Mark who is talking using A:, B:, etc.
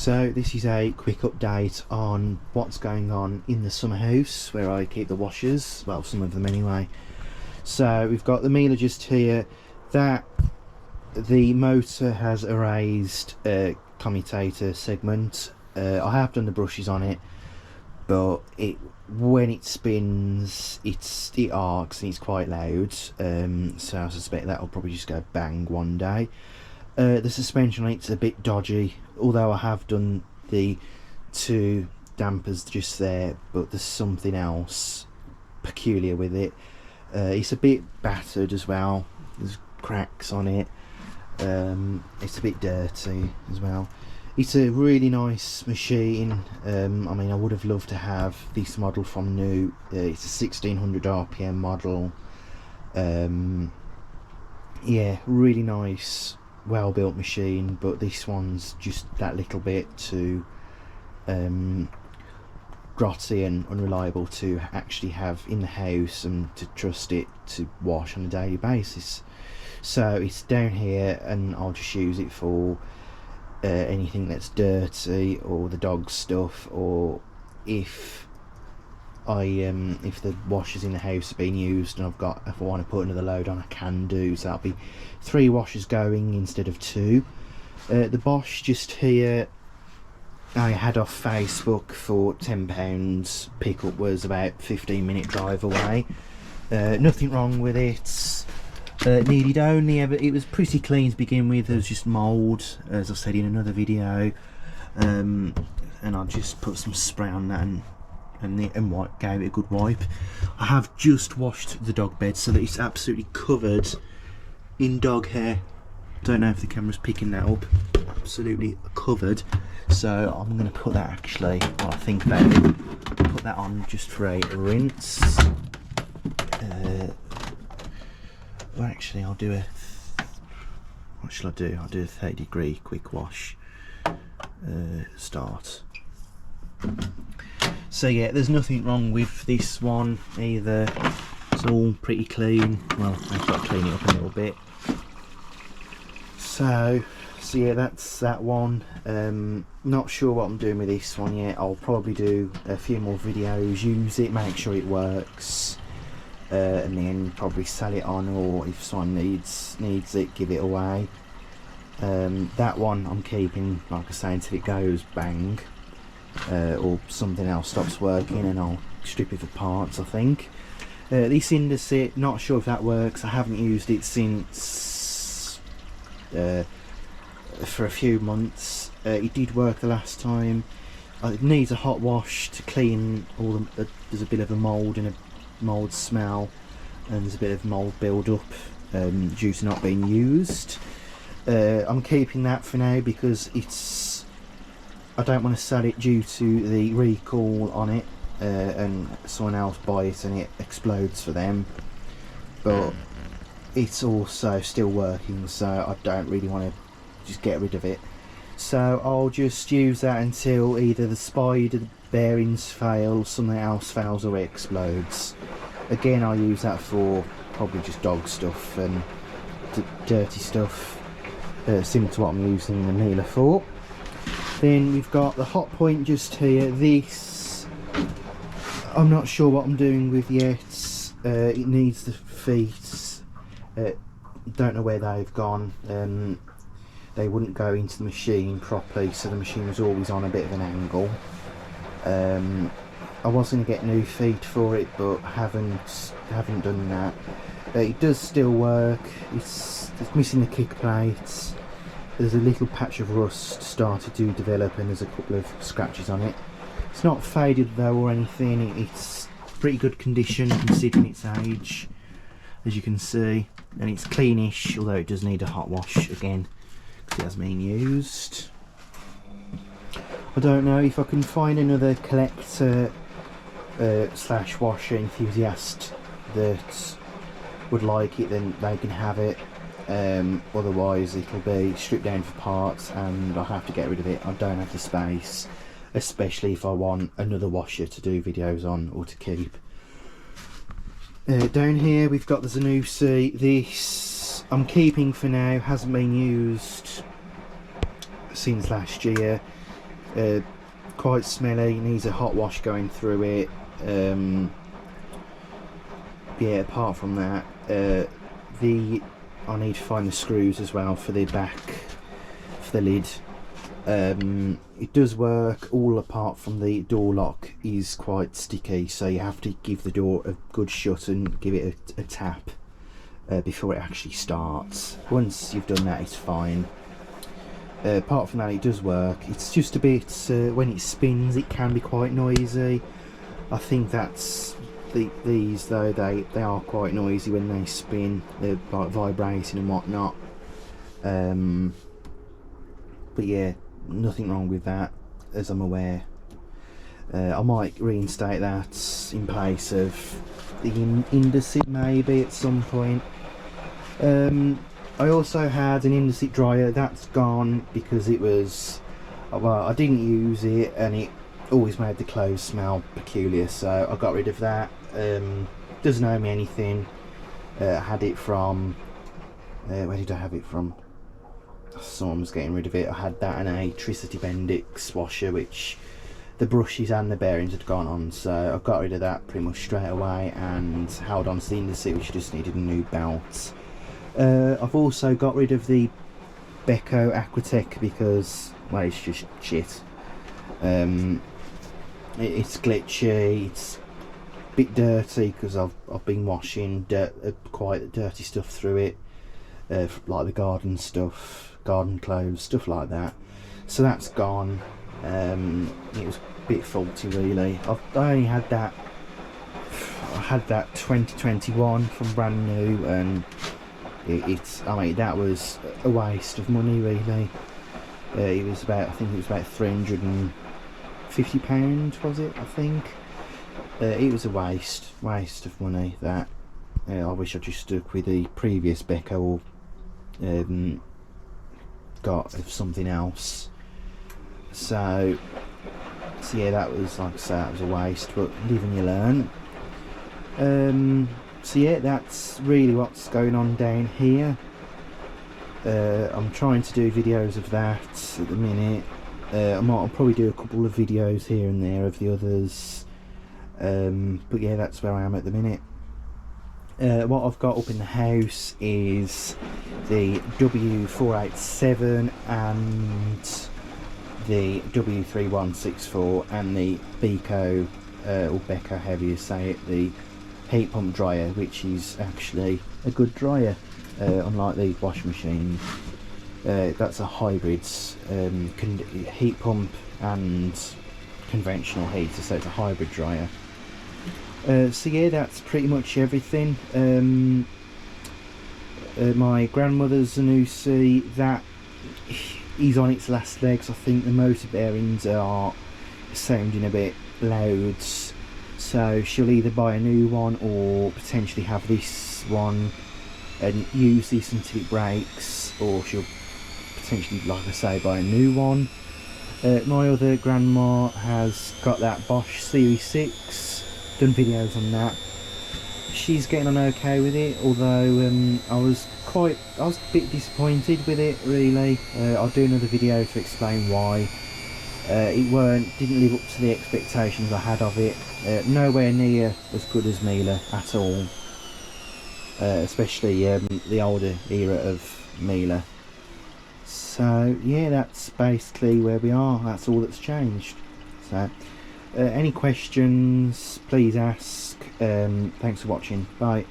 A: So this is a quick update on what's going on in the summer house where I keep the washers, well, some of them anyway. So we've got the Miele just here. That the motor has a raised commutator segment. I have done the brushes on it, but when it spins it arcs and it's quite loud, so I suspect that'll probably just go bang one day. The suspension on it's a bit dodgy, although I have done the two dampers just there, but there's something else peculiar with it. It's a bit battered as well, there's cracks on it. It's a bit dirty as well. It's a really nice machine. I mean, I would have loved to have this model from new. It's a 1600 RPM model. Yeah, really nice, well built machine, but this one's just that little bit too grotty and unreliable to actually have in the house and to trust it to wash on a daily basis. So it's down here and I'll just use it for anything that's dirty or the dog stuff, or if the washers in the house are being used and if I want to put another load on, I can do. So that'll be 3 washers going instead of 2. The Bosch just here, I had off Facebook for £10. Pickup was about 15-minute drive away. Nothing wrong with it. Needed only it was pretty clean to begin with. There was just mould, as I said in another video, and I just put some spray on that and gave it a good wipe. I have just washed the dog bed so that it's absolutely covered in dog hair. Don't know if the camera's picking that up. Absolutely covered. So I'm going to put that while I think about it, put that on just for a rinse. Well, actually, I'll do what shall I do? I'll do a 30-degree quick wash start. So yeah, there's nothing wrong with this one either. It's all pretty clean. Well, I've got to clean it up a little bit. So yeah, that's that one. Not sure what I'm doing with this one yet. I'll probably do a few more videos, use it, make sure it works. And then probably sell it on, or if someone needs it, give it away. That one I'm keeping, like I say, until it goes bang, or something else stops working, and I'll strip it for parts, I think. This Indesit, not sure if that works. I haven't used it since for a few months. It did work the last time. It needs a hot wash to clean all the there's a bit of a mould and a mould smell, and there's a bit of mould build up due to not being used. I'm keeping that for now because I don't want to sell it due to the recall on it, and someone else buy it and it explodes for them, but it's also still working, so I don't really want to just get rid of it. So I'll just use that until either the spider bearings fail, something else fails, or it explodes. Again, I'll use that for probably just dog stuff and dirty stuff, similar to what I'm using the Miele for. Then we've got the hot point just here. This I'm not sure what I'm doing with yet. It needs the feet. Don't know where they've gone. They wouldn't go into the machine properly, so the machine was always on a bit of an angle. I was going to get new feet for it, but haven't done that. It does still work. It's missing the kick plates. There's a little patch of rust started to develop, and there's a couple of scratches on it. It's not faded though or anything. It's pretty good condition considering its age, as you can see, and it's cleanish, although it does need a hot wash again because it has been used. I don't know if I can find another collector slash washer enthusiast that would like it, then they can have it. Otherwise it'll be stripped down for parts and I'll have to get rid of it. I don't have the space, especially if I want another washer to do videos on or to keep. Down here we've got the Zanussi. This I'm keeping for now, hasn't been used since last year. quite smelly, needs a hot wash going through it. Yeah, apart from that, I need to find the screws as well for the back, for the lid. It does work, all apart from the door lock is quite sticky, so you have to give the door a good shut and give it a tap before it actually starts. Once you've done that, it's fine. Apart from that, it does work. It's just a bit, when it spins, it can be quite noisy. I think that's these though, they are quite noisy when they spin. They're like vibrating and whatnot. But yeah, nothing wrong with that, as I'm aware. I might reinstate that in place of the Indesit maybe at some point. I also had an Indesit dryer. That's gone because it was, well, I didn't use it and it always made the clothes smell peculiar, so I got rid of that. Doesn't owe me anything. I had it from, where did I have it from? Someone was getting rid of it. I had that and a Tricity Bendix washer, which the brushes and the bearings had gone on, so I got rid of that pretty much straight away and held on to the Indesit, which just needed a new belt. I've also got rid of the Beko Aquatech because, well, it's just shit. It's glitchy, it's a bit dirty because I've been washing quite dirty stuff through it, like the garden stuff, garden clothes, stuff like that. So that's gone. It was a bit faulty really. I only had that. I had that 2021 from brand new, and I mean, that was a waste of money really. It was about, I think it was about £350, was it? I think it was a waste of money. That I wish I just stuck with the previous Beko or got something else. So yeah, that was, like I say, that was a waste, but live and you learn. So yeah, that's really what's going on down here. I'm trying to do videos of that at the minute. I'll probably do a couple of videos here and there of the others. But yeah, that's where I am at the minute. What I've got up in the house is the W487 and the W3164 and the Beko, or Beko, however you say it, the heat pump dryer, which is actually a good dryer, unlike the washing machine. That's a hybrid heat pump and conventional heater, so it's a hybrid dryer. So yeah, that's pretty much everything. My grandmother's Zanussi, that is on its last legs. I think the motor bearings are sounding a bit loud, so she'll either buy a new one or potentially have this one and use this until it breaks, or she'll potentially, like I say, buy a new one. My other grandma has got that Bosch Series 6, done videos on that. She's getting on okay with it, although I was a bit disappointed with it really. I'll do another video to explain why. It didn't live up to the expectations I had of it. Nowhere near as good as Miele at all, especially the older era of Miele. So yeah, that's basically where we are. That's all that's changed. So any questions, please ask. Thanks for watching. Bye.